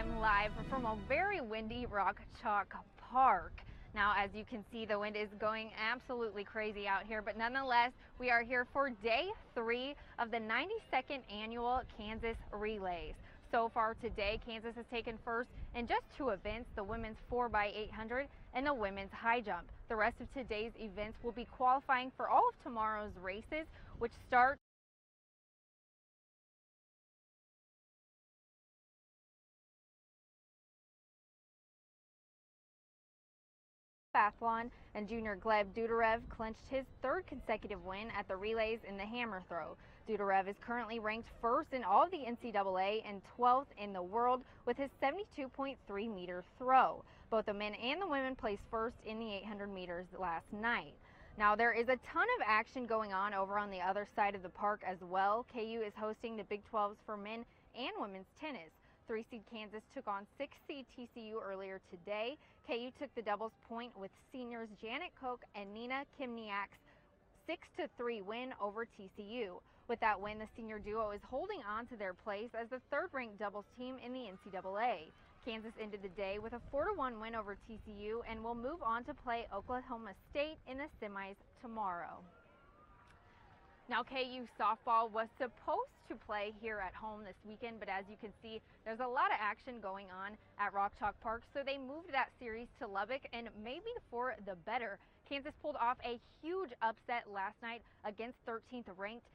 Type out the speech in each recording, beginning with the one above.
am live from a very windy Rock Chalk Park. Now, as you can see, the wind is going absolutely crazy out here, but nonetheless, we are here for day 3 of the 92nd annual Kansas Relays. So far today, Kansas has taken first in just 2 events, the women's 4x800 and the women's high jump. The rest of today's events will be qualifying for all of tomorrow's races, which start Biathlon, and junior Gleb Dudarev clinched his 3rd consecutive win at the relays in the hammer throw. Dudarev is currently ranked 1st in all of the NCAA and 12th in the world with his 72.3 meter throw. Both the men and the women placed 1st in the 800 meters last night. Now, there is a ton of action going on over on the other side of the park as well. KU is hosting the Big 12s for men and women's tennis. 3-seed Kansas took on 6-seed TCU earlier today. KU took the doubles point with seniors Janet Koch and Nina Kimniak's 6-3 win over TCU. With that win, the senior duo is holding on to their place as the 3rd-ranked doubles team in the NCAA. Kansas ended the day with a 4-1 win over TCU and will move on to play Oklahoma State in the semis tomorrow. Now, KU softball was supposed to play here at home this weekend, but as you can see, there's a lot of action going on at Rock Chalk Park, so they moved that series to Lubbock, and maybe for the better. Kansas pulled off a huge upset last night against 13th ranked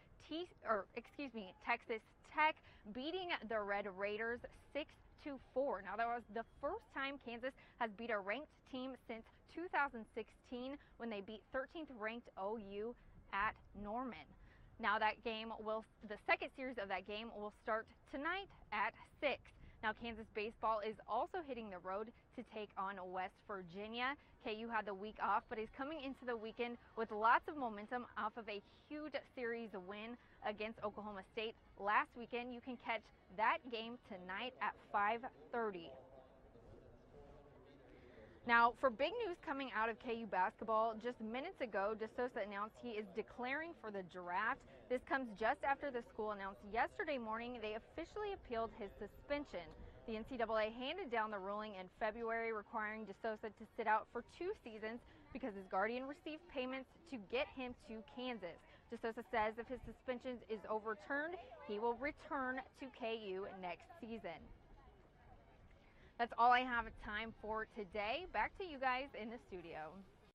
Texas Tech, beating the Red Raiders 6-4. Now, that was the first time Kansas has beat a ranked team since 2016 when they beat 13th ranked OU at Norman. Now the 2nd series of that game will start tonight at 6. Now, Kansas baseball is also hitting the road to take on West Virginia. KU had the week off, but is coming into the weekend with lots of momentum off of a huge series win against Oklahoma State last weekend. You can catch that game tonight at 5:30. Now, for big news coming out of KU basketball, just minutes ago, DeSosa announced he is declaring for the draft. This comes just after the school announced yesterday morning they officially appealed his suspension. The NCAA handed down the ruling in February requiring DeSosa to sit out for 2 seasons because his guardian received payments to get him to Kansas. DeSosa says if his suspension is overturned, he will return to KU next season. That's all I have time for today. Back to you guys in the studio.